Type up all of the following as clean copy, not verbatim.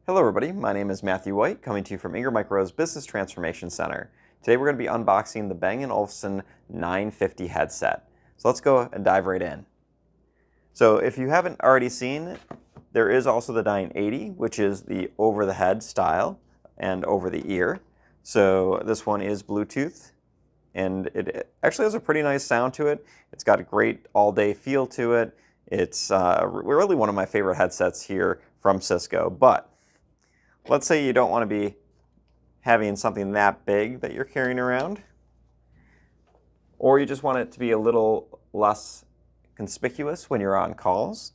Hello everybody, my name is Matthew White, coming to you from Ingram Micro's Business Transformation Center. Today we're going to be unboxing the Bang & Olufsen 950 headset. So let's go and dive right in. So if you haven't already seen, there is also the 980, which is the over-the-head style and over-the-ear. So this one is Bluetooth, and it actually has a pretty nice sound to it. It's got a great all-day feel to it. It's really one of my favorite headsets here from Cisco, but let's say you don't want to be having something that big that you're carrying around, or you just want it to be a little less conspicuous when you're on calls.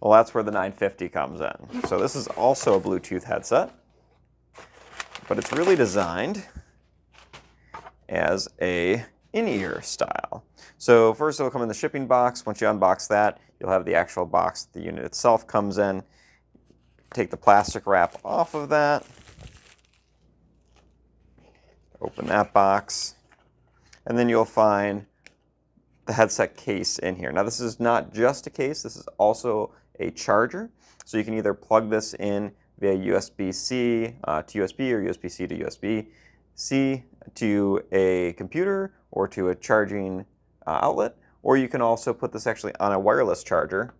Well, that's where the 950 comes in. So this is also a Bluetooth headset, but it's really designed as a in-ear style. So first it'll come in the shipping box. Once you unbox that, you'll have the actual box the unit itself comes in. Take the plastic wrap off of that, open that box, and then you'll find the headset case in here. Now this is not just a case, this is also a charger. So you can either plug this in via USB-C to USB or USB-C to USB-C to a computer or to a charging outlet, or you can also put this actually on a wireless charger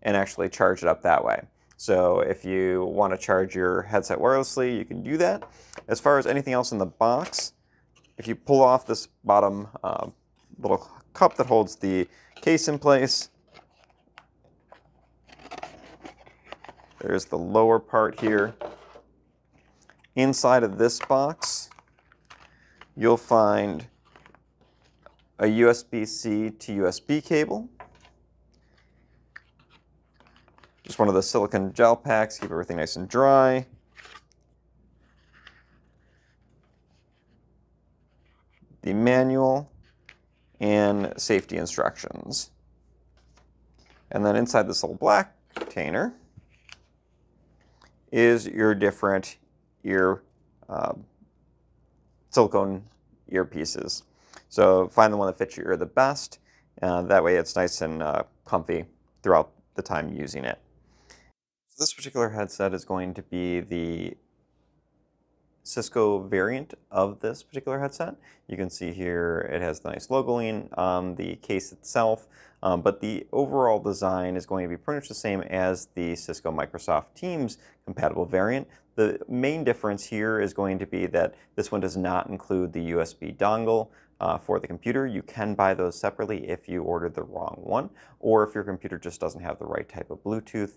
and actually charge it up that way. So if you want to charge your headset wirelessly, you can do that. As far as anything else in the box, if you pull off this bottom little cup that holds the case in place, there's the lower part here. Inside of this box, you'll find a USB-C to USB cable. Just one of the silicone gel packs, keep everything nice and dry. The manual and safety instructions. And then inside this little black container is your different silicone earpieces. So find the one that fits your ear the best. That way it's nice and comfy throughout the time using it. So this particular headset is going to be the Cisco variant of this particular headset. You can see here it has the nice logoing on the case itself, but the overall design is going to be pretty much the same as the Cisco Microsoft Teams compatible variant. The main difference here is going to be that this one does not include the USB dongle for the computer. You can buy those separately if you ordered the wrong one, or if your computer just doesn't have the right type of Bluetooth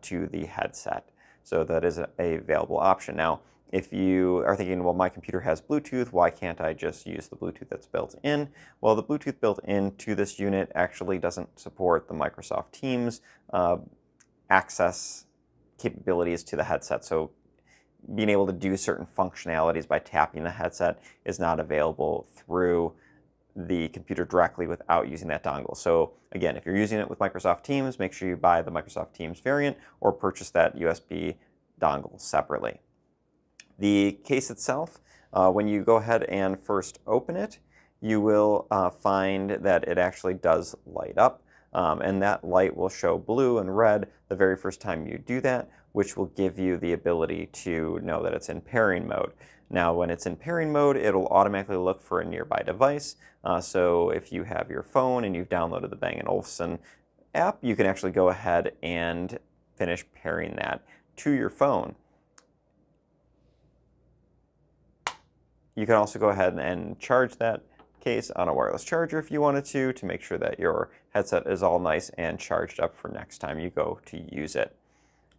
to the headset. So that is a available option. Now, if you are thinking, well, my computer has Bluetooth, why can't I just use the Bluetooth that's built in? Well, the Bluetooth built into this unit actually doesn't support the Microsoft Teams access capabilities to the headset. So being able to do certain functionalities by tapping the headset is not available through the computer directly without using that dongle. So again, if you're using it with Microsoft Teams, make sure you buy the Microsoft Teams variant or purchase that USB dongle separately. The case itself, when you go ahead and first open it, you will find that it actually does light up, and that light will show blue and red the very first time you do that, which will give you the ability to know that it's in pairing mode. Now, when it's in pairing mode, it'll automatically look for a nearby device. So if you have your phone and you've downloaded the Bang & Olufsen app, you can actually go ahead and finish pairing that to your phone. You can also go ahead and charge that case on a wireless charger if you wanted to make sure that your headset is all nice and charged up for next time you go to use it.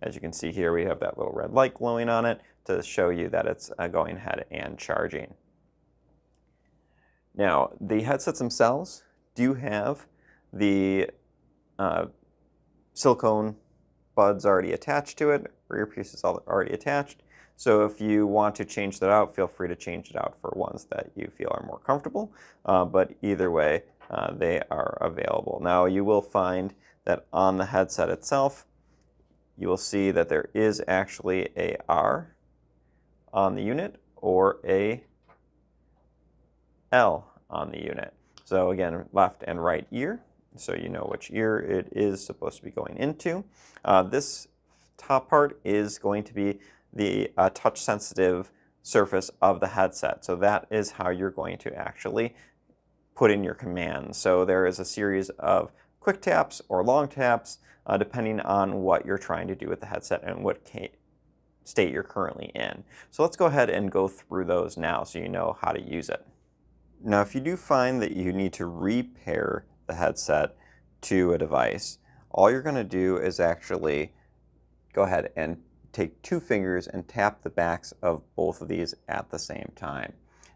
As you can see here, we have that little red light glowing on it to show you that it's going ahead and charging. Now, the headsets themselves do have the silicone buds already attached to it, or earpieces already attached. So if you want to change that out, feel free to change it out for ones that you feel are more comfortable. But either way, they are available. Now, you will find that on the headset itself, you will see that there is actually a R on the unit or a L on the unit. So again, left and right ear, so you know which ear it is supposed to be going into. This top part is going to be the touch-sensitive surface of the headset. So that is how you're going to actually put in your commands. So there is a series of quick taps or long taps, depending on what you're trying to do with the headset and what state you're currently in. So let's go ahead and go through those now so you know how to use it. Now, if you do find that you need to repair the headset to a device, all you're going to do is actually go ahead and take 2 fingers and tap the backs of both of these at the same time.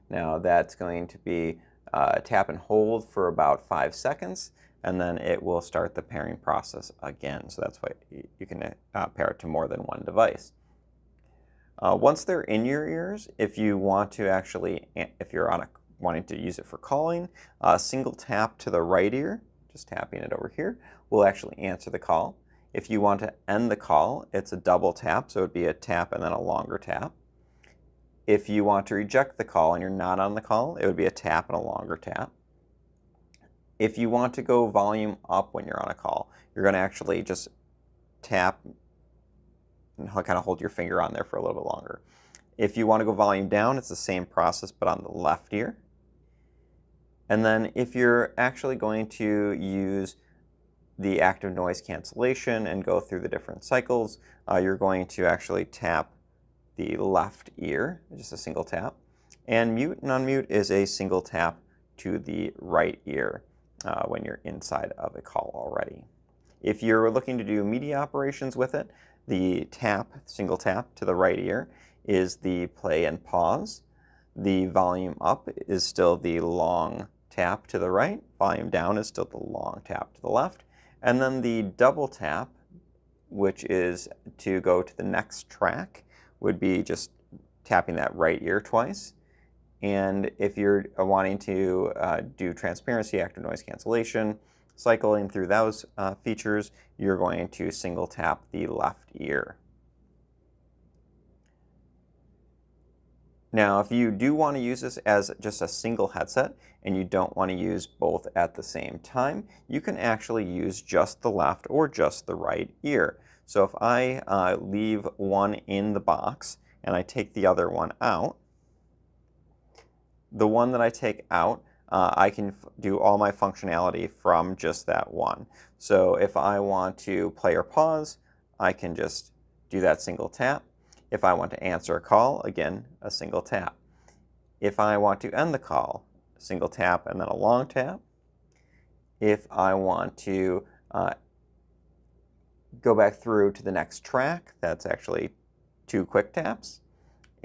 Now, that's going to be tap and hold for about 5 seconds, and then it will start the pairing process again. So that's why you can pair it to more than one device. Once they're in your ears, if you want to actually, if you're wanting to use it for calling, a single tap to the right ear, just tapping it over here, will actually answer the call. If you want to end the call, it's a double tap, so it would be a tap and then a longer tap. If you want to reject the call and you're not on the call, it would be a tap and a longer tap. If you want to go volume up when you're on a call, you're going to actually just tap and kind of hold your finger on there for a little bit longer. If you want to go volume down, it's the same process but on the left ear. And then if you're actually going to use the active noise cancellation and go through the different cycles, you're going to actually tap the left ear, just a single tap. And mute and unmute is a single tap to the right ear when you're inside of a call already. If you're looking to do media operations with it, the single tap to the right ear is the play and pause. The volume up is still the long tap to the right. Volume down is still the long tap to the left. And then the double tap, which is to go to the next track, would be just tapping that right ear twice. And if you're wanting to do transparency, active noise cancellation, cycling through those features, you're going to single tap the left ear. Now, if you do want to use this as just a single headset and you don't want to use both at the same time, you can actually use just the left or just the right ear. So if I leave one in the box and I take the other one out, the one that I take out, I can do all my functionality from just that one. So if I want to play or pause, I can just do that single tap. If I want to answer a call, again, a single tap. If I want to end the call, a single tap and then a long tap. If I want to go back through to the next track, that's actually 2 quick taps.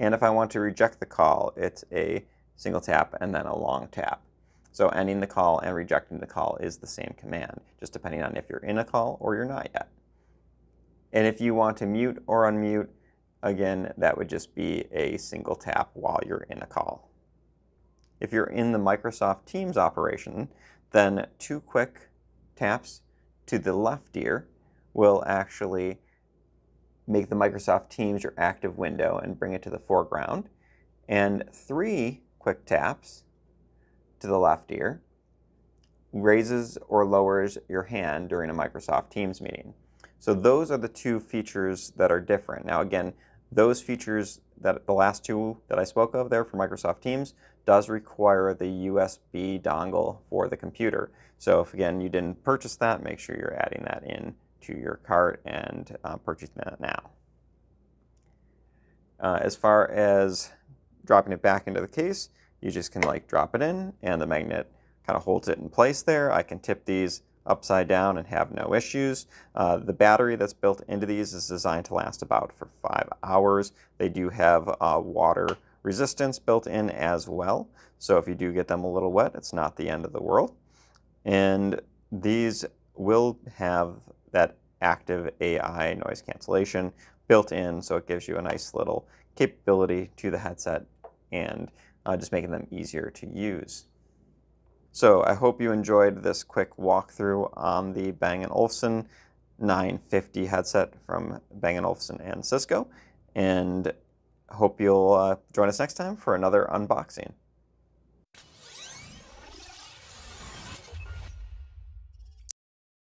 And if I want to reject the call, it's a single tap and then a long tap. So ending the call and rejecting the call is the same command, just depending on if you're in a call or you're not yet. And if you want to mute or unmute, again, that would just be a single tap while you're in a call. If you're in the Microsoft Teams operation, then 2 quick taps to the left ear will actually make the Microsoft Teams your active window and bring it to the foreground. And 3 quick taps to the left ear raises or lowers your hand during a Microsoft Teams meeting. So those are the 2 features that are different. Now again, those features, that the last 2 that I spoke of there for Microsoft Teams, does require the USB dongle for the computer. So if again you didn't purchase that, make sure you're adding that in to your cart and purchasing that now. As far as dropping it back into the case, you just can drop it in and the magnet kind of holds it in place there. I can tip these upside down and have no issues. The battery that's built into these is designed to last about for 5 hours. They do have water resistance built in as well. So if you do get them a little wet, it's not the end of the world. And these will have that active AI noise cancellation built in, so it gives you a nice little capability to the headset and just making them easier to use. So I hope you enjoyed this quick walkthrough on the Bang & Olufsen 950 headset from Bang & Olufsen and Cisco, and hope you'll join us next time for another unboxing.